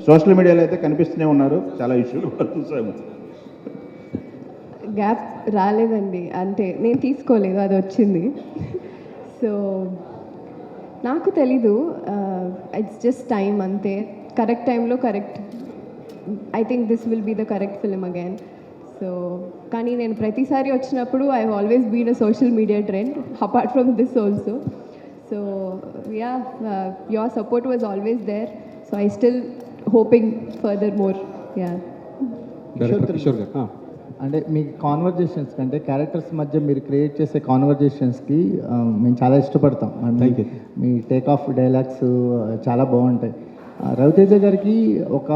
Social మీడియాలో అయితే కనిపిస్తూనే ఉన్నారు, చాలా ఇష్యూలు చూసాము. గ్యాప్ రాలేదండి, అంటే నేను తీసుకోలేదు, అది వచ్చింది. సో నాకు తెలీదు, ఇట్స్ జస్ట్ టైం అంతే. కరెక్ట్ టైంలో correct, I think this will be the correct film again. So కానీ నేను ప్రతిసారి వచ్చినప్పుడు I have always been a social media trend apart from this also. So ya, your support was always there, so I still hoping furthermore. Ya, Kishore garu, అంటే మీ conversations కంటే characters మధ్య మీరు create చేసే కాన్వర్జేషన్స్కి మేము చాలా ఇష్టపడతాం. మీ టేక్ ఆఫ్ డైలాగ్స్ చాలా బాగుంటాయి. రవితేజ గారికి ఒక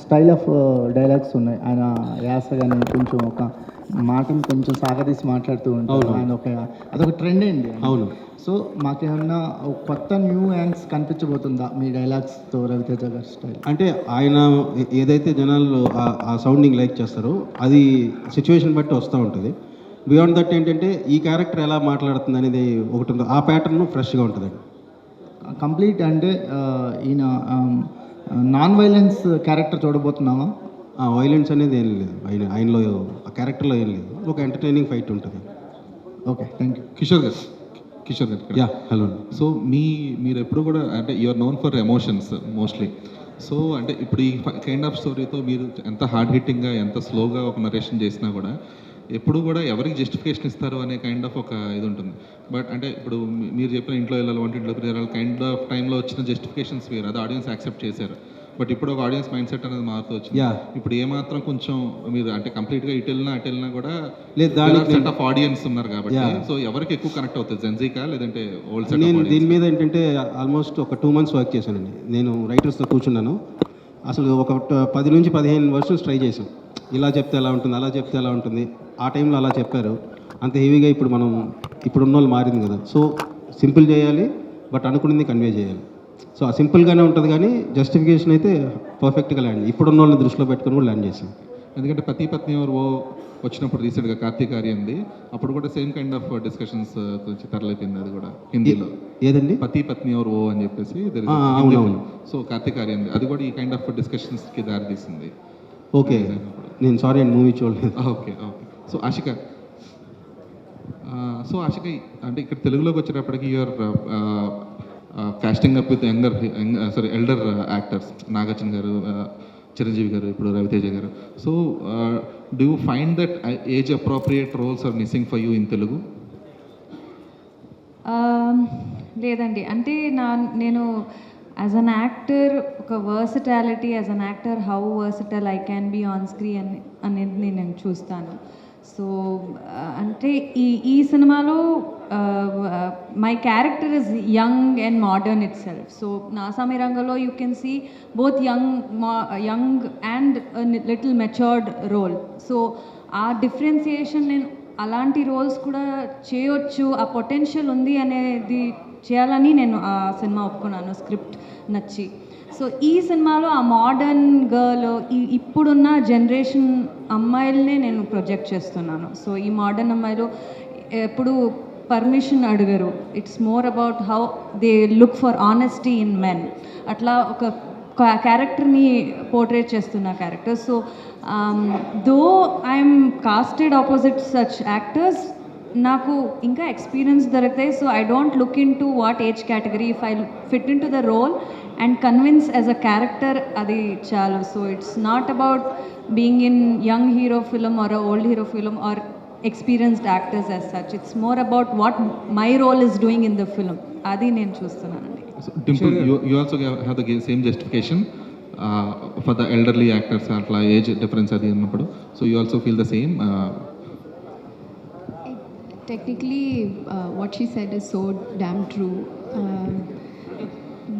స్టైల్ ఆఫ్ డైలాగ్స్ ఉన్నాయి. ఆయన యాస కానీ కొంచెం ఒక మాటను కొంచెం సాగదీసి మాట్లాడుతూ ఉంటారు. ఆయన అదొక ట్రెండ్ అండి. అవును. సో మాకేమన్నా కొత్త న్యూ యాంగ్స్ కనిపించబోతుందా మీ డైలాగ్స్తో రవితేజ గారి స్టైల్? అంటే ఆయన ఏదైతే జనాలు ఆ సౌండింగ్ లైక్ చేస్తారో అది సిచ్యువేషన్ బట్టి వస్తూ ఉంటుంది. బియాండ్ దట్ ఏంటంటే ఈ క్యారెక్టర్ ఎలా మాట్లాడుతుంది అనేది ఒకటి ఉంది, ఆ ప్యాటర్న్ ఫ్రెష్గా ఉంటుందండి. కంప్లీట్ అంటే ఈయన నాన్ వైలెన్స్ క్యారెక్టర్ చూడబోతున్నావా? వైలెన్స్ అనేది ఏం లేదు ఆయనలో, ఆ క్యారెక్టర్లో ఏం లేదు, ఒక ఎంటర్టైనింగ్ ఫైట్ ఉంటుంది. Okay, thank you. Kishore garu yeah, hello. So మీరు ఎప్పుడు కూడా అంటే you're known for emotions mostly. So అంటే ఇప్పుడు ఈ కైండ్ ఆఫ్ స్టోరీతో మీరు ఎంత హార్డ్ హిట్టింగ్గా ఎంత స్లోగా ఒక నరేషన్ చేసినా కూడా ఎప్పుడు కూడా ఎవరికి జస్టిఫికేషన్ ఇస్తారు అనే కైండ్ ఆఫ్ ఒక ఇది ఉంటుంది. బట్ అంటే ఇప్పుడు మీరు చెప్పిన ఇంట్లో వెళ్ళాలి, వంటింట్లో వెళ్ళాలి కైండ్ ఆఫ్ టైంలో వచ్చిన జస్టిఫికేషన్స్ వేరు, అది ఆడియన్స్ యాక్సెప్ట్ చేశారు. బట్ ఇప్పుడు ఒక ఆడియన్స్ మైండ్ సెట్ అనేది మారుతూ వచ్చింది. ఇప్పుడు ఏమాత్రం కొంచెం మీరు అంటే కంప్లీట్గా ఇటు వెళ్ళినా కూడా లేదు, దానికి సెట్ ఆఫ్ ఆడియన్స్ ఉన్నారు కాబట్టి సో ఎవరికి ఎక్కువ కనెక్ట్ అవుతుంది, జెన్జీకా లేదంటే ఓల్డ్ సెట్? నేను దీని మీద ఏంటంటే ఆల్మోస్ట్ ఒక 2 months వర్క్ చేశానండి. నేను రైటర్స్తో కూర్చున్నాను, అసలు ఒక 10 నుంచి 15 వర్షన్స్ ట్రై చేసాం. ఇలా చెప్తే ఎలా ఉంటుంది, అలా చెప్తే ఎలా ఉంటుంది, ఆ టైంలో అలా చెప్పారు. అంత హెవీగా ఇప్పుడు ఉన్న వాళ్ళు మారింది కదా. సో సింపుల్ చేయాలి, బట్ అనుకున్నది కన్వే చేయాలి. సో ఆ సింపుల్గానే ఉంటుంది, కానీ జస్టిఫికేషన్ అయితే పర్ఫెక్ట్గా ల్యాండ్, ఇప్పుడున్న వాళ్ళని దృష్టిలో పెట్టుకుని కూడా ల్యాండ్ చేసాం. ఎందుకంటే పతి పత్ని ఎవరు వచ్చినప్పుడు రీసెంట్గా కార్తీక్ ఆర్యంది, అప్పుడు కూడా సేమ్ కైండ్ ఆఫ్ డిస్కషన్స్ తరలిపోయింది. అది కూడా హిందీలో ఏదండి, పతి పత్ని ఎవరు అని చెప్పేసి. అవునవును. సో కార్తీక్ ఆర్యంది అది కూడా ఈ కైండ్ ఆఫ్ డిస్కషన్స్కి దారి తీసింది. ఓకే, నేను సారీ అండి, మూవీ చూడలేదు. ఓకే. సో ఆశిక అంటే ఇక్కడ తెలుగులోకి వచ్చేటప్పటికి you're casting up with elder actors, Nagarjuna garu, Chiranjeevi garu, ఇప్పుడు Raviteja garu. So do you find that age appropriate roles are missing for you in Telugu? లేదండి, అంటే నేను యాజ్ అన్ యాక్టర్ ఒక versatility, as an actor how versatile I can be on screen అనేది నేను చూస్తాను. So అంటే ఈ సినిమాలో my character is young and modern itself. So నాసామి రంగంలో you can see both young and little matured role. So ఆ differentiation నేను అలాంటి రోల్స్ కూడా చేయొచ్చు, ఆ పొటెన్షియల్ ఉంది అనేది చేయాలని నేను ఆ సినిమా ఒప్పుకున్నాను, స్క్రిప్ట్ నచ్చి. సో ఈ సినిమాలో ఆ మోడర్న్ గర్ల్, ఇప్పుడున్న జనరేషన్ అమ్మాయిలనే నేను ప్రొజెక్ట్ చేస్తున్నాను. సో ఈ మోడర్న్ అమ్మాయిలు ఎప్పుడు పర్మిషన్ అడగరు, it's more about how they look for honesty in men. అట్లా ఒక క్యారెక్టర్ని పోర్ట్రేట్ చేస్తున్న character. So though I'm casted opposite such actors, నాకు ఇంకా ఎక్స్పీరియన్స్ దొరుకుతాయి. So I don't look into what age category, if I fit into the role and convince as a character, అది చాలు. So it's not about being in young hero film or old hero film or experienced actors as such. It's more about what my role is doing in the film. Adi nenu chustunanandi. So Dimple, you also have the same justification for the elderly actors atla age difference adi annappudu. So you also feel the same? Technically, what she said is so damn true.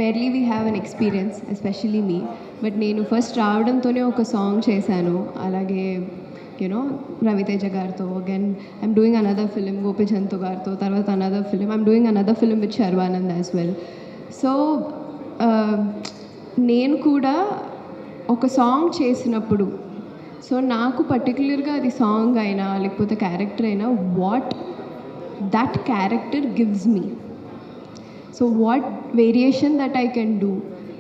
Barely we have an experience, especially me. But nenu first raavadamtone oka song chesanu. Alage Raviteja gartho, again I'm doing another film Gopi Chantu gartho, tarvata another film I'm doing another film with Sharvanand as well. So నేను కూడా ఒక song చేసినప్పుడు so నాకు పర్టికులర్గా అది song అయినా లేకపోతే character అయినా what that character gives me, so what variation that I can do.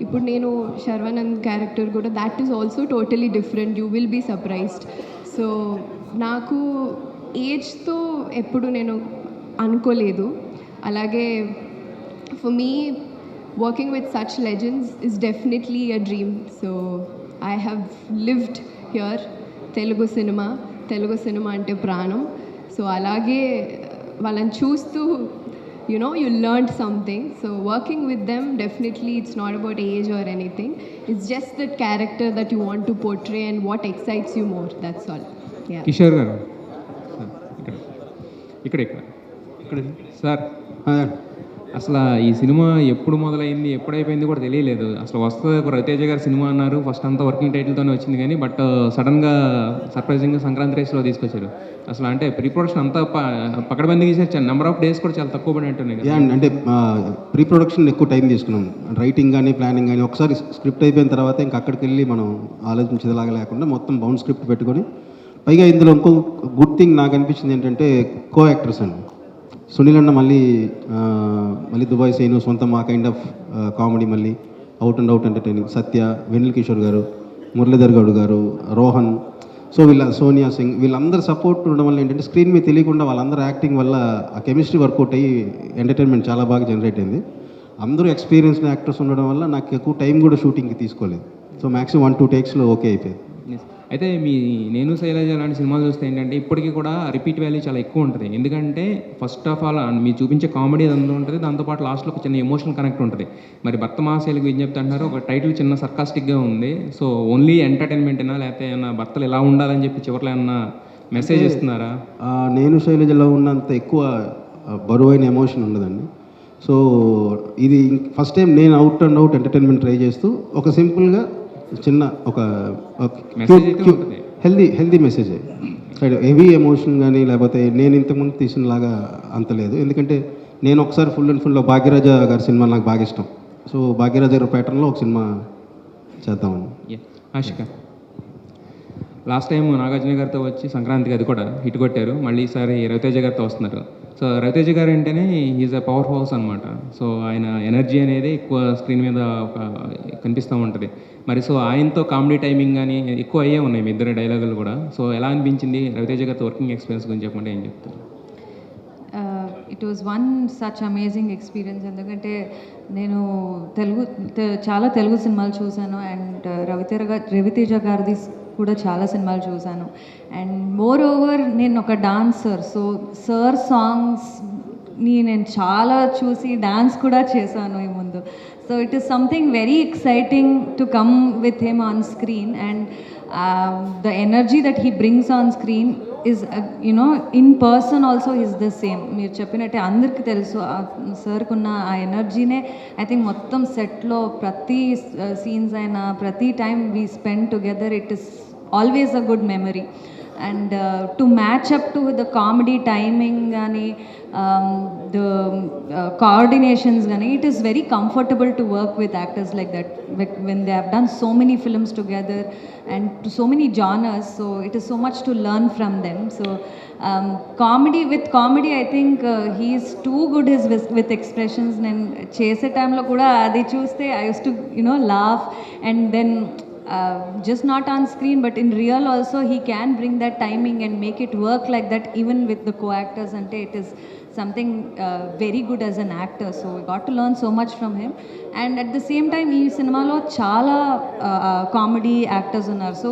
ఇప్పుడు నేను శర్వానంద్ క్యారెక్టర్ కూడా that is also totally different, you will be surprised. So నాకు ఏజ్తో ఎప్పుడు నేను అనుకోలేదు. అలాగే for me working with such legends is definitely a dream. So I have lived here, Telugu cinema ante pranam. So alage వాళ్ళని చూస్తూ you learned something. So working with them, definitely it's not about age or anything, it's just the character that you want to portray and what excites you more, that's all. Yeah. Kishore గారు ఇక్కడ sir, అసలు ఈ cinema ఎప్పుడు మొదలైంది ఎప్పుడు అయిపోయింది కూడా తెలియలేదు. అసలు వస్తుంది ఒక రవితేజ గారి సినిమా అన్నారు, ఫస్ట్ అంతా వర్కింగ్ టైటిల్తోనే వచ్చింది కానీ బట్ సడన్గా సర్ప్రైజింగ్గా సంక్రాంతి రేస్లో తీసుకొచ్చారు. అసలు అంటే ప్రీ ప్రొడక్షన్ అంతా పకడ్బందీ చేశారు, నెంబర్ ఆఫ్ డేస్ కూడా చాలా తక్కువ పడినట్టున్నాయి కదా. అంటే ప్రీ ప్రొడక్షన్ ఎక్కువ టైం తీసుకున్నాం, రైటింగ్ కానీ ప్లానింగ్ కానీ. ఒకసారి స్క్రిప్ట్ అయిపోయిన తర్వాత ఇంకా అక్కడికి వెళ్ళి మనం ఆలోచించేలాగా లేకుండా మొత్తం బౌండ్ స్క్రిప్ట్ పెట్టుకొని, పైగా ఇందులో ఇంకో గుడ్ థింగ్ నాకు అనిపించింది ఏంటంటే కో యాక్టర్స్ అండి. సునీల్ అన్న మళ్ళీ దుబాయ్ సైను సొంతం ఆ కైండ్ ఆఫ్ కామెడీ, మళ్ళీ అవుట్ అండ్ అవుట్ ఎంటర్టైనింగ్. సత్య, వెన్నెల కిషోర్ గారు, మురళీధర్ గౌడ్ గారు, రోహన్, సో సోనియా సింగ్, వీళ్ళందరూ సపోర్ట్ ఉండడం వల్ల ఏంటంటే స్క్రీన్ మీద తెలియకుండా వాళ్ళందరూ యాక్టింగ్ వల్ల ఆ కెమిస్ట్రీ వర్కౌట్ అయ్యి ఎంటర్టైన్మెంట్ చాలా బాగా జనరేట్ అయింది. అందరూ ఎక్స్పీరియన్స్డ్ యాక్టర్స్ ఉండడం వల్ల నాకు ఎక్కువ టైం కూడా షూటింగ్కి తీసుకోలేదు. సో మ్యాక్సిమం 1-2 టేక్స్లో ఓకే అయిపోయింది. అయితే మీ నేను శైలజ లాంటి సినిమాలు చూస్తే ఏంటంటే ఇప్పటికీ కూడా రిపీట్ వాల్యూ చాలా ఎక్కువ ఉంటుంది. ఎందుకంటే ఫస్ట్ ఆఫ్ ఆల్ మీరు చూపించే కామెడీ అంతా ఉంటుంది, దాంతోపాటు లాస్ట్లో ఒక చిన్న ఎమోషనల్ కనెక్ట్ ఉంటుంది. మరి భర్త మహాశైలికి విజ్ఞప్తి అంటున్నారు, ఒక టైటిల్ చిన్న సర్కాస్టిక్గా ఉంది. సో ఓన్లీ ఎంటర్టైన్మెంటేనా లేకపోతే ఏమన్నా భర్తలు ఎలా ఉండాలని చెప్పి చివరిలో ఏమన్నా మెసేజ్ ఇస్తున్నారా? నేను శైలజలో ఉన్నంత ఎక్కువ బరువైన ఎమోషన్ ఉండదండి. సో ఇది ఫస్ట్ టైం నేను out and out entertainment try చేస్తూ ఒక సింపుల్గా చిన్న ఒక హెల్దీ మెసేజ్. హెవీ ఎమోషన్ కానీ లేకపోతే నేను ఇంతకుముందు తీసినలాగా అంత లేదు. ఎందుకంటే నేను ఒకసారి ఫుల్ అండ్ ఫుల్లో భాగ్యరాజ గారి సినిమా నాకు బాగా ఇష్టం. సో భాగ్యరాజ గారి ప్యాటర్న్లో ఒక సినిమా చేద్దామని. ఆశిక, లాస్ట్ టైం నాగార్జున గారితో వచ్చి సంక్రాంతికి అది కూడా హిట్ కొట్టారు, మళ్ళీ ఈసారి రవితేజ గారితో వస్తున్నారు. సో రవితేజ గారు అంటేనే ఈజ్ అ పవర్ హౌస్ అనమాట. సో ఆయన ఎనర్జీ అనేది ఎక్కువ స్క్రీన్ మీద ఒక కనిపిస్తూ ఉంటుంది. మరి సో ఆయనతో కామెడీ టైమింగ్ కానీ ఎక్కువ అయ్యే ఉన్నాయి మీ ఇద్దరు డైలాగులు కూడా. సో ఎలా అనిపించింది రవితేజ గారితో వర్కింగ్ ఎక్స్పీరియన్స్ గురించి చెప్పంటే ఏం చెప్తారు? It was one such amazing experience. ఎందుకంటే నేను చాలా తెలుగు సినిమాలు చూశాను అండ్ రవితేజ గారిది కూడా చాలా సినిమాలు చూశాను. అండ్ మోర్ ఓవర్ నేను ఒక డాన్సర్, సో సార్ సాంగ్స్ని నేను చాలా చూసి డాన్స్ కూడా చేశాను ఈ ముందు. So it is something very exciting to come with him on screen and the energy that he brings on screen is in person also is the same. మీరు చెప్పినట్టే అందరికీ తెలుసు సార్కున్న ఆ ఎనర్జీనే ఐ థింక్ మొత్తం సెట్లో ప్రతి సీన్స్ అయినా ప్రతి time we spend together it is always a good memory. And to match up to the comedy timing gani the coordinations gani, it is very comfortable to work with actors like that when they have done so many films together and to so many genres. So it is so much to learn from them. So comedy I think he is too good with expressions. Nen chese time lo kuda adi chuste I used to laugh, and then just not on screen but in real also he can bring that timing and make it work like that even with the co-actors. Ante it is something very good as an actor, so we got to learn so much from him. And at the same time ee cinema lo chaala comedy actors unnaru, so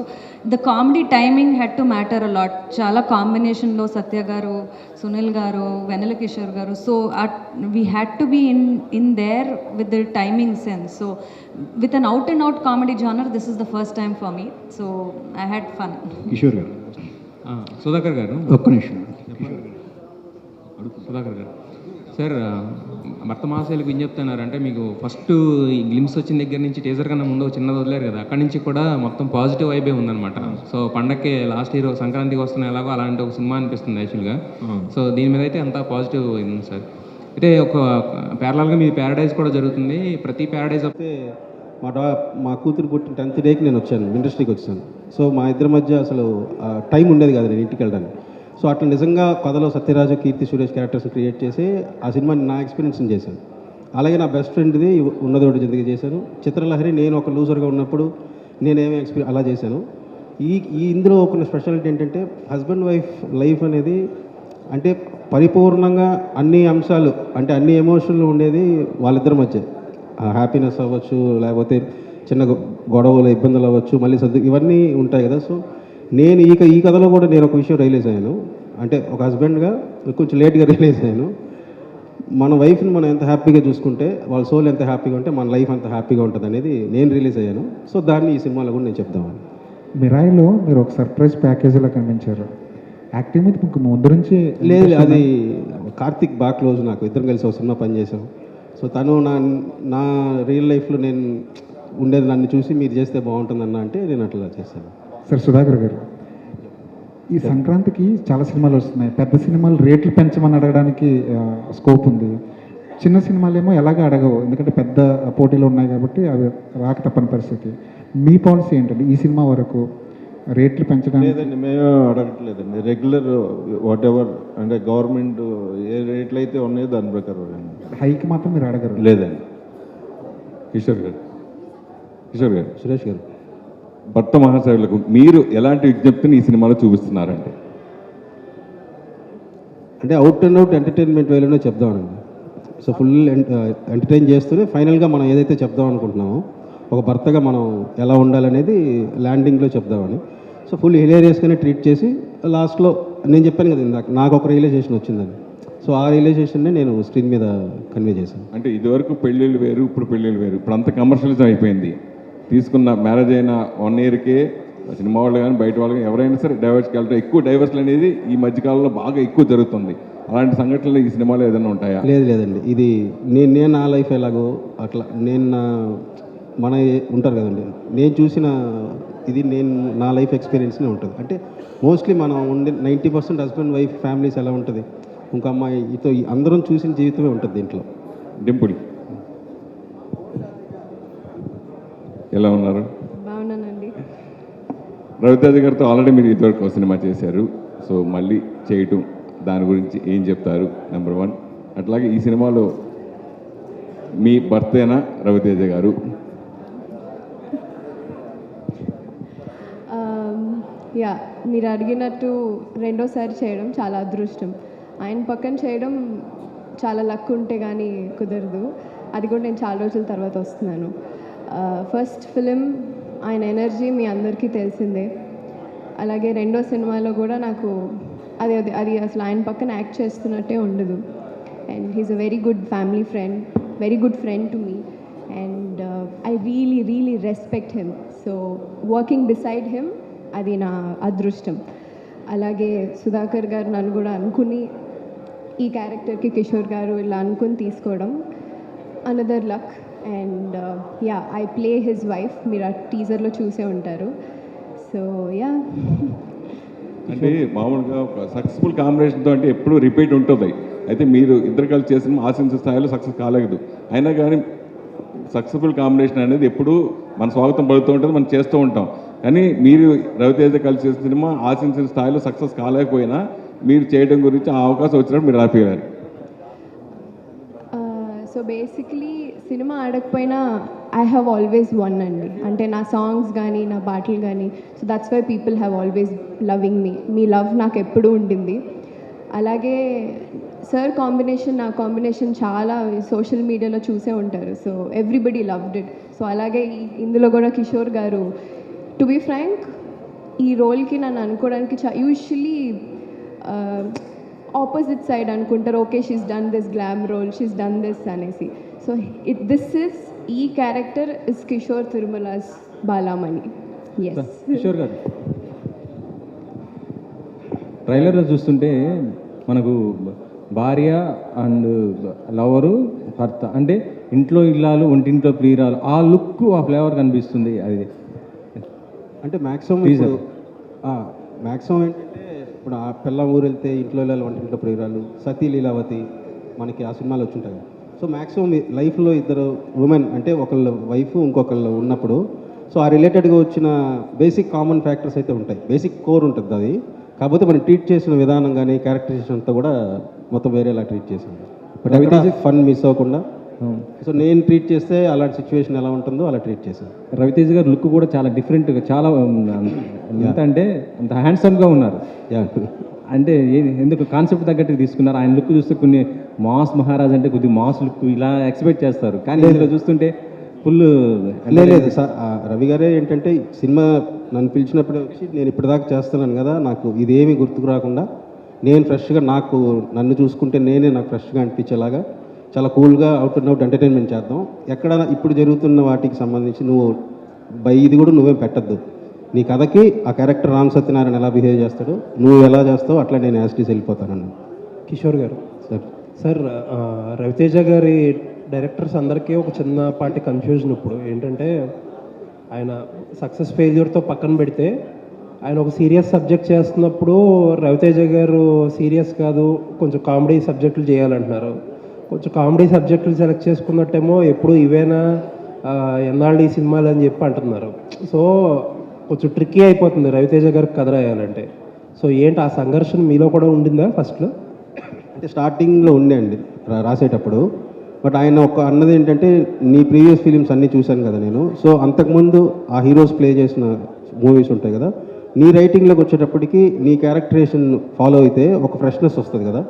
the comedy timing had to matter a lot. Chaala combination lo Satya garu, Sunil garu, Venela Kishore garu, so we had to be in there with the timing sense. So with an out and out comedy genre, this is the first time for me, so I had fun. Kishore గారు, సుధాకర్ గారు ఒక్క నిమిషం. సుధాకర్ గారు sir, భర్త మహాశైలికి విజ్ఞప్తున్నారు అంటే మీకు first ఈ glimpse వచ్చిన దగ్గర నుంచి టీజర్ కన్నా ముందు ఒక చిన్నది వదిలేరు కదా, అక్కడి నుంచి కూడా మొత్తం పాజిటివ్ వైబే ఉందన్నమాట. సో పండక్కి లాస్ట్ ఇయర్ సంక్రాంతికి వస్తున్న ఎలాగో అలాంటి ఒక సినిమా అనిపిస్తుంది యాక్చువల్గా. సో దీని మీద అయితే అంతా పాజిటివ్ ఉంది సార్. అయితే ఒక ప్యారలల్గా మీ ప్యారడైజ్ కూడా జరుగుతుంది. ప్రతి ప్యారడైజ్ మా కూతురు పుట్టిన 10th డేకి నేను వచ్చాను, ఇండస్ట్రీకి వచ్చాను. సో మా ఇద్దరి మధ్య అసలు టైం ఉండేది కాదు నేను ఇంటికి వెళ్ళడానికి. సో అట్లా నిజంగా కథలో సత్యరాజు, కీర్తి సురేష్ క్యారెక్టర్స్ క్రియేట్ చేసి ఆ సినిమాని నా ఎక్స్పీరియన్స్ని చేశాను. అలాగే నా బెస్ట్ ఫ్రెండ్ది ఉన్నదోటి జిందగీ చేశాను. చిత్రలహరి నేను ఒక లూజర్గా ఉన్నప్పుడు నేనేమీ అలా చేశాను. ఈ ఇందులో ఒక స్పెషాలిటీ ఏంటంటే హస్బెండ్ వైఫ్ లైఫ్ అనేది అంటే పరిపూర్ణంగా అన్ని అంశాలు అంటే అన్ని ఎమోషన్లు ఉండేది వాళ్ళిద్దరి మధ్య. హ్యాపీనెస్ అవ్వచ్చు, లేకపోతే చిన్న గొడవలు ఇబ్బందులు అవ్వచ్చు, మళ్ళీ ఇవన్నీ ఉంటాయి కదా. సో నేను ఈ కథలో కూడా నేను ఒక విషయం రియలైజ్ అయ్యాను. అంటే ఒక హస్బెండ్గా కొంచెం లేట్గా రియలైజ్ అయ్యాను. మన వైఫ్ని మనం ఎంత హ్యాపీగా చూసుకుంటే వాళ్ళ సోల్ ఎంత హ్యాపీగా ఉంటే మన లైఫ్ అంత హ్యాపీగా ఉంటుంది అనేది నేను రిలీజ్ అయ్యాను. సో దాన్ని ఈ సినిమాలో కూడా నేను చెప్దామని. మిరాయిలో మీరు ఒక సర్ప్రైజ్ ప్యాకేజీలో కనిపించారు. యాక్టింగ్ మీద మీకు ముందు నుంచి లేదు, అది కార్తిక్ బాగా క్లోజ్, నాకు ఇద్దరం కలిసి ఒక సినిమా పనిచేసాం. సో తను నా రియల్ లైఫ్లో నేను ఉండేది నన్ను చూసి మీరు చేస్తే బాగుంటుందన్న అంటే నేను అట్లా చేశాను. సార్ సుధాకర్ గారు, ఈ సంక్రాంతికి చాలా సినిమాలు వస్తున్నాయి. పెద్ద సినిమాలు రేట్లు పెంచమని అడగడానికి స్కోప్ ఉంది. చిన్న సినిమాలేమో ఎలాగ అడగవు, ఎందుకంటే పెద్ద పోటీలు ఉన్నాయి కాబట్టి అవి రాక తప్పని పరిస్థితి. మీ పాలసీ ఏంటండి ఈ సినిమా వరకు రేట్లు పెంచడానికి? లేదండి, మేము అడగట్లేదండి. రెగ్యులర్ వాట్ ఎవర్ అంటే గవర్నమెంట్ ఏ రేట్లు అయితే ఉన్నాయో దాని ప్రకారం. హైకి మాత్రం మీరు అడగరు? లేదండి. కిషోర్ గారు, సురేష్ గారు, భర్త మహాశయులకు మీరు ఎలాంటి విజ్ఞప్తిని ఈ సినిమాలో చూపిస్తున్నారంటే? అంటే అవుట్ అండ్ అవుట్ ఎంటర్టైన్మెంట్ వేలోనే చెప్దామనండి. సో ఫుల్ ఎంటర్టైన్ చేస్తూనే ఫైనల్గా మనం ఏదైతే చెప్దాం అనుకుంటున్నామో ఒక భర్తగా మనం ఎలా ఉండాలనేది ల్యాండింగ్లో చెప్దామని. సో ఫుల్ హిలేరియస్గానే ట్రీట్ చేసి లాస్ట్లో నేను చెప్పాను కదా ఇందాక నాకు ఒక రియలైజేషన్ వచ్చిందని. సో ఆ రియలైజేషన్నే నేను స్క్రీన్ మీద కన్వే చేశాను. అంటే ఇదివరకు పెళ్ళిళ్ళు వేరు, ఇప్పుడు పెళ్ళిళ్ళు వేరు. ఇప్పుడు అంత కమర్షియలిజం అయిపోయింది. తీసుకున్న మ్యారేజ్ అయిన 1 ఇయర్కే సినిమా వాళ్ళు కానీ బయట వాళ్ళు కానీ ఎవరైనా సరే డైవర్స్కి వెళ్తారు. ఎక్కువ డైవర్స్లు అనేది ఈ మధ్యకాలంలో బాగా ఎక్కువ జరుగుతుంది. అలాంటి సంఘటనలు ఈ సినిమాలో ఏదైనా ఉంటాయా? లేదండి, ఇది నేను నా లైఫ్ ఎలాగో అట్లా నేను మన ఉంటారు కదండి, నేను చూసిన ఇది నేను నా లైఫ్ ఎక్స్పీరియన్స్నే ఉంటుంది. అంటే మోస్ట్లీ మనం ఉండే 90% హస్బెండ్ వైఫ్ ఫ్యామిలీస్ ఎలా ఉంటుంది, ఇంకో అమ్మాయితో అందరం చూసిన జీవితమే ఉంటుంది దీంట్లో. డింపుల్ ఎలా ఉన్నారు? బాగున్నానండి. రవితేజ గారితో ఆల్రెడీ మీరు ఇదివరకు ఒక సినిమా చేశారు. సో మళ్ళీ చేయటం దాని గురించి ఏం చెప్తారు? నెంబర్ 1. అట్లాగే ఈ సినిమాలో మీ భర్తేనా రవితేజ గారు? యా, మీరు అడిగినట్టు రెండోసారి చేయడం చాలా అదృష్టం. ఆయన పక్కన చేయడం చాలా లక్ ఉంటే కానీ కుదరదు. అది కూడా నేను చాలా రోజుల తర్వాత వస్తున్నాను. ఫస్ట్ ఫిలిం ఆయన ఎనర్జీ మీ అందరికీ తెలిసిందే. అలాగే రెండో సినిమాలో కూడా నాకు అది అసలు ఆయన పక్కన యాక్ట్ చేస్తున్నట్టే ఉండదు. And he's a very good family friend, very good friend to me. And I really respect him. So working beside him అది నా అదృష్టం. అలాగే సుధాకర్ గారు నన్ను కూడా అనుకుని ఈ క్యారెక్టర్కి కిషోర్ గారు ఇలా అనుకుని తీసుకోవడం another luck. And yeah, I play his wife. మీరు ఆ టీజర్లో చూసే ఉంటారు. సో యా, అంటే మామూలుగా ఒక సక్సెస్ఫుల్ కాంబినేషన్తో అంటే ఎప్పుడు రిపీట్ ఉంటుంది. అయితే మీరు ఇద్దరు కలిసి చేసిన ఆశించిన స్థాయిలో సక్సెస్ కాలేదు. అయినా కానీ సక్సెస్ఫుల్ కాంబినేషన్ అనేది ఎప్పుడు మన స్వాగతం పడుతూ ఉంటుంది, మనం చేస్తూ ఉంటాం. కానీ మీరు రవితేజ కలిసి చేసిన సినిమా ఆశించిన స్థాయిలో సక్సెస్ కాలేకపోయినా మీరు చేయడం గురించి ఆ అవకాశం వచ్చినప్పుడు మీరు హ్యాపీ అయ్యారు. సో బేసిక్లీ సినిమా ఆడకపోయినా ఐ హ్యావ్ ఆల్వేస్ వన్ అండి. అంటే నా సాంగ్స్ కానీ నా పాటలు కానీ. So that's why people have always loving me. మీ లవ్ నాకు ఎప్పుడూ ఉండింది. అలాగే సార్ కాంబినేషన్, నా కాంబినేషన్ చాలా సోషల్ మీడియాలో చూసే ఉంటారు. So everybody loved it. So అలాగే ఇందులో కూడా కిషోర్ గారు, టు బీ ఫ్రాంక్, ఈ రోల్కి నన్ను అనుకోవడానికి యూజువల్లీ ఆపోజిట్ సైడ్ అనుకుంటారు. Okay, she's done this glam role, she's done this అనేసి. సో ఈ character is Kishore Tirumala's Balamani. Yes. Kishore garu, ట్రైలర్లో చూస్తుంటే మనకు భార్య అండ్ లవరు, భర్త అంటే ఇంట్లో ఇల్లాలు ఒంటింట్లో ప్రియురాలు, ఆ లుక్, ఆ ఫ్లేవర్ కనిపిస్తుంది. అది అంటే మ్యాక్సిమం ఏంటంటే ఇప్పుడు ఆ పిల్ల ఊరు వెళ్తే ఇంట్లో వెళ్ళాలి, వంటింట్లో ప్రియురాలు, సతీ లీలావతి మనకి ఆ సినిమాలు వచ్చి ఉంటాయి. సో మ్యాక్సిమం లైఫ్లో ఇద్దరు ఉమెన్ అంటే ఒకళ్ళు వైఫ్ ఇంకొకళ్ళు ఉన్నప్పుడు సో ఆ రిలేటెడ్గా వచ్చిన బేసిక్ కామన్ ఫ్యాక్టర్స్ అయితే ఉంటాయి, బేసిక్ కోర్ ఉంటుంది అది. కాకపోతే మనం ట్రీట్ చేసిన విధానం కానీ క్యారెక్టరైజేషన్ అంతా కూడా మొత్తం వేరేలా ట్రీట్ చేసాం. బట్ రవితేజ ఫన్ మిస్ అవ్వకుండా, సో నేను ట్రీట్ చేస్తే అలాంటి సిచ్యువేషన్ ఎలా ఉంటుందో అలా ట్రీట్ చేశాను. రవితేజ గారు లుక్ కూడా చాలా డిఫరెంట్గా, చాలా ఎంత అంటే అంత హ్యాండ్సమ్గా ఉన్నారు. అంటే ఎందుకు కాన్సెప్ట్ తగ్గట్టు తీసుకున్నారు. ఆయన లుక్ చూస్తే కొన్ని మాస్ మహారాజ్ అంటే కొద్దిగా మాస్ లుక్ ఇలా ఎక్స్పెక్ట్ చేస్తారు, కానీ ఇందులో చూస్తుంటే ఫుల్. లేదు సార్, రవి గారే ఏంటంటే సినిమా నన్ను పిలిచినప్పుడే వచ్చి నేను ఇప్పటిదాకా చేస్తున్నాను కదా, నాకు ఇదేమీ గుర్తుకు రాకుండా నేను ఫ్రెష్గా నన్ను చూసుకుంటే నాకు ఫ్రెష్గా అనిపించేలాగా చాలా కూల్గా అవుట్ అండ్ అవుట్ ఎంటర్టైన్మెంట్ చేద్దాం. ఎక్కడ ఇప్పుడు జరుగుతున్న వాటికి సంబంధించి నువ్వు ఇది కూడా నువ్వేం పెట్టద్దు. నీ కథకి ఆ క్యారెక్టర్ రామ్ సత్యనారాయణ ఎలా బిహేవ్ చేస్తాడు, నువ్వు ఎలా చేస్తావు అట్లా నేను యాస్టీస్ వెళ్ళిపోతానన్న. కిషోర్ గారు సార్ సార్ రవితేజ గారి డైరెక్టర్స్ అందరికీ ఒక చిన్నపాటి కన్ఫ్యూజన్ ఇప్పుడు ఏంటంటే, ఆయన సక్సెస్ ఫెయిల్యూర్తో పక్కన పెడితే ఆయన ఒక సీరియస్ సబ్జెక్ట్ చేస్తున్నప్పుడు రవితేజ గారు సీరియస్ కాదు కొంచెం కామెడీ సబ్జెక్టులు చేయాలంటున్నారు. కొంచెం కామెడీ సబ్జెక్టులు సెలెక్ట్ చేసుకున్నట్టేమో ఎప్పుడు ఇవేనా ఎన్నాళ్ళు ఈ సినిమాలు అని చెప్పి అంటున్నారు. సో కొంచెం ట్రిక్కీ అయిపోతుంది రవితేజ గారికి కథ రాయాలంటే. సో ఏంటి ఆ సంఘర్షణ మీలో కూడా ఉండిందా ఫస్ట్లో? అంటే స్టార్టింగ్లో ఉండే అండి రాసేటప్పుడు. బట్ ఆయన అన్నది ఏంటంటే, నీ ప్రీవియస్ ఫిలిమ్స్ అన్నీ చూశాను కదా నేను, సో అంతకుముందు ఆ హీరోస్ ప్లే చేసిన మూవీస్ ఉంటాయి కదా, నీ రైటింగ్లోకి వచ్చేటప్పటికి నీ క్యారెక్టరేషన్ ఫాలో అయితే ఒక ఫ్రెష్నెస్ వస్తుంది కదా.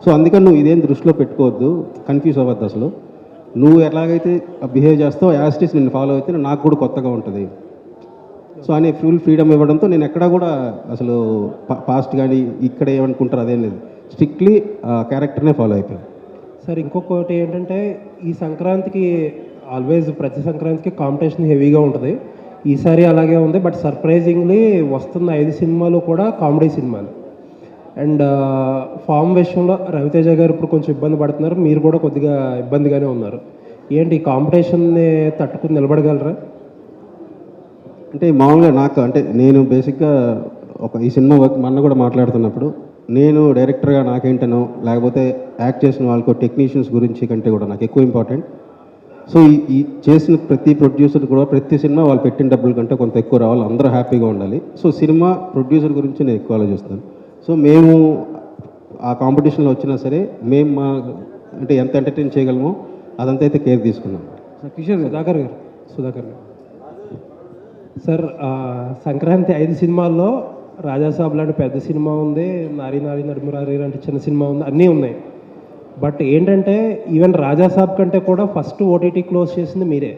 సో అందుకని నువ్వు ఇదేం దృష్టిలో పెట్టుకోవద్దు, కన్ఫ్యూజ్ అవ్వద్దు. అసలు నువ్వు ఎలాగైతే బిహేవ్ చేస్తావు యాస్టీస్ నిన్ను ఫాలో అయితే నాకు కూడా కొత్తగా ఉంటుంది. సో అనే ఫుల్ ఫ్రీడమ్ ఇవ్వడంతో నేను ఎక్కడా కూడా అసలు పాస్ట్ కానీ ఇక్కడ ఏమనుకుంటారు అదేం లేదు, స్ట్రిక్ట్లీ క్యారెక్టర్నే ఫాలో అయిపోయాను. సార్ ఇంకొకటి ఏంటంటే, ఈ సంక్రాంతికి ఆల్వేస్ ప్రతి సంక్రాంతికి కాంపిటీషన్ హెవీగా ఉంటుంది. ఈసారి అలాగే ఉంది. బట్ సర్ప్రైజింగ్లీ వస్తున్న 5 సినిమాలు కూడా కామెడీ సినిమాలు. అండ్ ఫామ్ విషయంలో రవితేజ గారు ఇప్పుడు కొంచెం ఇబ్బంది పడుతున్నారు, మీరు కూడా కొద్దిగా ఇబ్బందిగానే ఉన్నారు. ఏంటి ఈ కాంపిటీషన్ని తట్టుకుని నిలబడగలరా? అంటే మామూలుగా నాకు అంటే నేను బేసిక్గా ఈ సినిమా వర్క్ మొన్న కూడా మాట్లాడుతున్నప్పుడు, నేను డైరెక్టర్గా నాకేంటనో లేకపోతే యాక్ట్ చేసిన వాళ్ళకు టెక్నీషియన్స్ గురించి కంటే కూడా నాకు ఎక్కువ ఇంపార్టెంట్. సో ఈ చేసిన ప్రతి ప్రొడ్యూసర్ కూడా ప్రతి సినిమా వాళ్ళు పెట్టిన డబ్బుల కంటే కొంత ఎక్కువ రావాలి, అందరూ హ్యాపీగా ఉండాలి. సో సినిమా ప్రొడ్యూసర్ గురించి నేను ఎక్కువ ఆలోచిస్తాను. సో మేము ఆ కాంపిటీషన్లో వచ్చినా సరే మేము అంటే ఎంత ఎంటర్టైన్ చేయగలమో అదంతా అయితే కేర్ తీసుకున్నాం. కిషోర్ సుధాకర్ గారు సార్ సంక్రాంతి 5 సినిమాల్లో రాజాసాబ్ లాంటి పెద్ద సినిమా ఉంది, నారీ నారీ నడుమురారి లాంటి చిన్న సినిమా ఉంది, అన్నీ ఉన్నాయి. బట్ ఏంటంటే ఈవెన్ రాజాసాబ్ కంటే కూడా ఫస్ట్ ఓటీటీ క్లోజ్ చేసింది మీరే.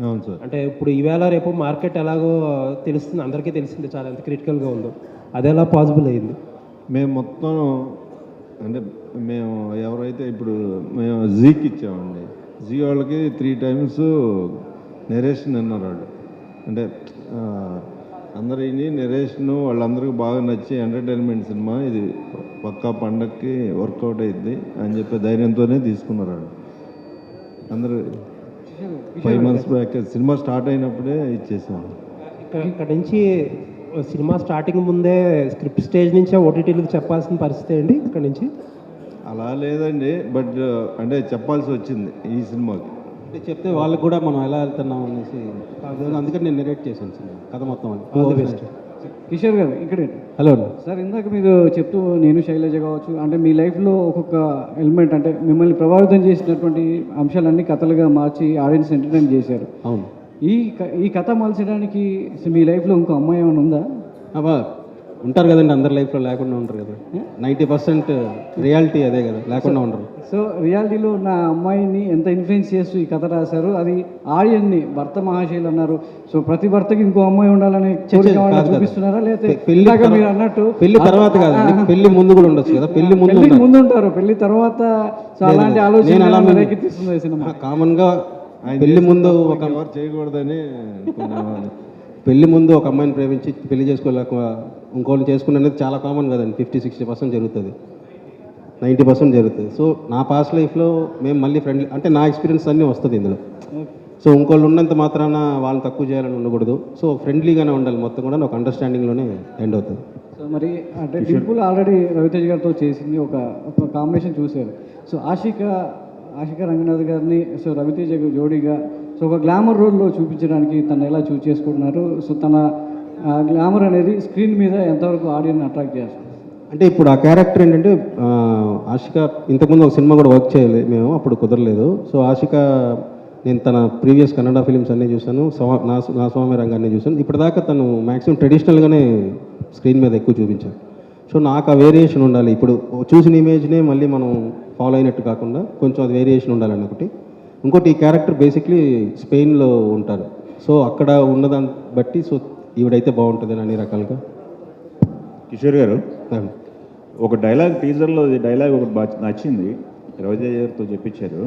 అవును సార్. అంటే ఇప్పుడు ఈవేళ రేపు మార్కెట్ ఎలాగో తెలుస్తుంది, అందరికీ తెలిసింది చాలా ఎంత క్రిటికల్గా ఉందో. అది ఎలా పాసిబుల్ అయ్యింది? మేము మొత్తం అంటే మేము ఎవరైతే ఇప్పుడు మేము జీకి ఇచ్చామండి, జీ వాళ్ళకి 3 times నెరేషన్ అన్నారు వాళ్ళు. అంటే అందరూ ఇని నెరేషను వాళ్ళందరికీ బాగా నచ్చి ఎంటర్టైన్మెంట్ సినిమా ఇది పక్కా పండక్కి వర్కౌట్ అయ్యిద్ది అని చెప్పి ధైర్యంతోనే తీసుకున్నారు వాళ్ళు అందరూ. 5 months బ్యాక్ సినిమా స్టార్ట్ అయినప్పుడే ఇచ్చేసాము. ఇక్కడ నుంచి సినిమా స్టార్టింగ్ ముందే స్క్రిప్ట్ స్టేజ్ నుంచే ఓటీటీలకు చెప్పాల్సిన పరిస్థితి అండి ఇక్కడ నుంచి? అలా లేదండి, బట్ అంటే చెప్పాల్సి వచ్చింది ఈ సినిమాకి. అంటే చెప్తే వాళ్ళకి కూడా మనం ఎలా వెళ్తున్నాం అనేసి, అందుకని నేను నెరేట్ చేశాను సినిమా కథ మొత్తం అని. కిషోర్ గారు ఇక్కడే. హలో సార్, ఇందాక మీరు చెప్తూ నేను శైలజ కావచ్చు, అంటే మీ లైఫ్లో ఒక్కొక్క ఎలిమెంట్ అంటే మిమ్మల్ని ప్రభావితం చేసినటువంటి అంశాలన్నీ కథలుగా మార్చి ఆడియన్స్ ఎంటర్టైన్ చేశారు. అవును. ఈ కథ మలచడానికి మీ లైఫ్లో ఇంకో అమ్మాయి ఏమైనా ఉందా? ఉంటారు కదండి, అందరి లైఫ్లో లేకుండా ఉంటారు కదా. 90% రియాలిటీ అదే కదా, లేకుండా ఉండరు. సో రియాలిటీలో ఉన్న అమ్మాయిని ఎంత ఇన్ఫ్లుయెన్స్ చేస్తూ ఈ కథ రాశారు, అది ఆడియన్ని భర్త మహాశైలు అన్నారు. సో ప్రతి భర్తకి ఇంకో అమ్మాయి ఉండాలని చూపిస్తున్నారా, లేకపోతే మీరు అన్నట్టు పెళ్లి తర్వాత కాదు, పెళ్లి ముందు కూడా ఉండొచ్చు కదా. పెళ్లి ముందు ఉంటారు, పెళ్లి తర్వాత. సో అలాంటి ఆలోచన రేకెత్తిస్తుంది సినిమా. కామన్గా పెళ్లి ముందు ఒక ఎవరు చేయకూడదని పెళ్లి ముందు ఒక అమ్మాయిని ప్రేమించి పెళ్లి చేసుకోలేక ఇంకోళ్ళని చేసుకుని అనేది చాలా కామన్ కదండి. 50-60% జరుగుతుంది, 90% జరుగుతుంది. సో నా పాస్ట్ లైఫ్లో మేము మళ్ళీ ఫ్రెండ్లీ అంటే నా ఎక్స్పీరియన్స్ అన్నీ వస్తుంది ఇందులో. సో ఇంకోళ్ళు ఉన్నంత మాత్రాన వాళ్ళని తక్కువ చేయాలని ఉండకూడదు. సో ఫ్రెండ్లీగానే ఉండాలి, మొత్తం కూడా ఒక అండర్స్టాండింగ్లోనే ఎండ్ అవుతుంది. సో మరి అంటే డింపుల్ ఆల్రెడీ రవితేజ్ గారితో చేసింది ఒక కాంబినేషన్ చూశారు. సో ఆషిక రంగనాథ్ గారిని సో రవితేజ జోడీగా సో ఒక గ్లామర్ రోల్లో చూపించడానికి తను ఎలా చూస్ చేసుకుంటున్నారు, సో తన గ్లామర్ అనేది స్క్రీన్ మీద ఎంతవరకు ఆడియన్స్ అట్రాక్ట్ చేస్తారు? అంటే ఇప్పుడు ఆ క్యారెక్టర్ ఏంటంటే ఆషిక ఇంతకుముందు ఒక సినిమా కూడా వర్క్ చేయాలి మేము, అప్పుడు కుదరలేదు. సో ఆషిక నేను తన ప్రీవియస్ కన్నడ ఫిలిమ్స్ అన్నీ చూశాను, నా స్వామి రంగాన్ని చూశాను. ఇప్పటిదాకా తను మ్యాక్సిమం ట్రెడిషనల్గానే స్క్రీన్ మీద ఎక్కువ చూపించాను. సో నాకు ఆ వేరియేషన్ ఉండాలి. ఇప్పుడు చూసిన ఇమేజ్నే మళ్ళీ మనం ఫాలో అయినట్టు కాకుండా కొంచెం అది వేరియేషన్ ఉండాలని ఒకటి. ఇంకోటి ఈ క్యారెక్టర్ బేసిక్లీ స్పెయిన్లో ఉంటారు. సో అక్కడ ఉన్నదాన్ని బట్టి సో ఈవిడైతే బాగుంటుందని అన్ని రకాలుగా. కిషోర్ గారు, ఒక డైలాగ్ టీజర్లో డైలాగ్ ఒకటి బాగా నచ్చింది, రవితేజ గారితో చెప్పించారు.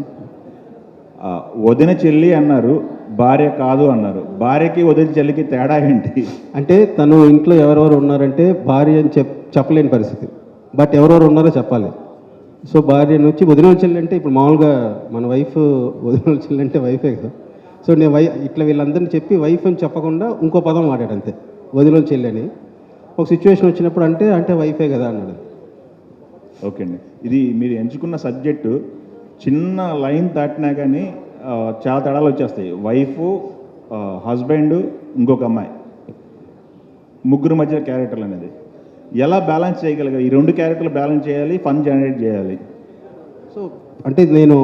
వదిన చెల్లి అన్నారు, భార్య కాదు అన్నారు. భార్యకి వదిన చెల్లికి తేడా ఏంటి? అంటే తను ఇంట్లో ఎవరెవరు ఉన్నారంటే భార్య అని చెప్పలేని పరిస్థితి, బట్ ఎవరెవరు ఉన్నారో చెప్పాలి. సో భార్య నుంచి వదిన చెల్లి అంటే ఇప్పుడు మామూలుగా మన వైఫ్ వదిన చెల్లి అంటే వైఫే కదా. సో నేను ఇట్లా వీళ్ళందరినీ చెప్పి వైఫ్ అని చెప్పకుండా ఇంకో పదం వాడాడు అంతే, వదిన చెల్లి అని. ఒక సిచ్యువేషన్ వచ్చినప్పుడు అంటే వైఫే కదా అన్నాడు. ఓకే అండి, ఇది మీరు ఎంచుకున్న సబ్జెక్టు చిన్న లైన్ దాటినా కానీ చాలా తేడాలు వచ్చేస్తాయి. వైఫ్, హస్బెండ్, ఇంకొక అమ్మాయి, ముగ్గురు మధ్య క్యారెక్టర్లు అనేది ఎలా బ్యాలెన్స్ చేయగలిగారు? ఈ రెండు క్యారెక్టర్లు బ్యాలెన్స్ చేయాలి, ఫన్ జనరేట్ చేయాలి. సో అంటే నేను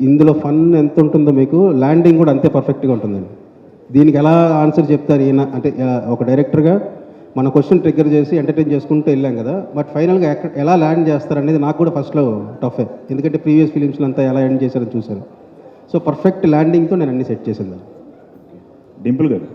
ఇందులో ఫన్ ఎంత ఉంటుందో మీకు ల్యాండింగ్ కూడా అంతే పర్ఫెక్ట్గా ఉంటుందండి. దీనికి ఎలా ఆన్సర్ చెప్తారు ఈయన అంటే ఒక డైరెక్టర్గా మన క్వశ్చన్ ట్రిగ్గర్ చేసి ఎంటర్టైన్ చేసుకుంటూ వెళ్ళాం కదా, బట్ ఫైనల్గా ఎలా ల్యాండ్ చేస్తారనేది నాకు కూడా ఫస్ట్లో టఫే, ఎందుకంటే ప్రీవియస్ ఫిలిమ్స్లో అంతా ఎలా ఎండ్ చేశారని చూశాను. సో పర్ఫెక్ట్ ల్యాండింగ్తో నేను అన్ని సెట్ చేసింది. డింపుల్ గారు,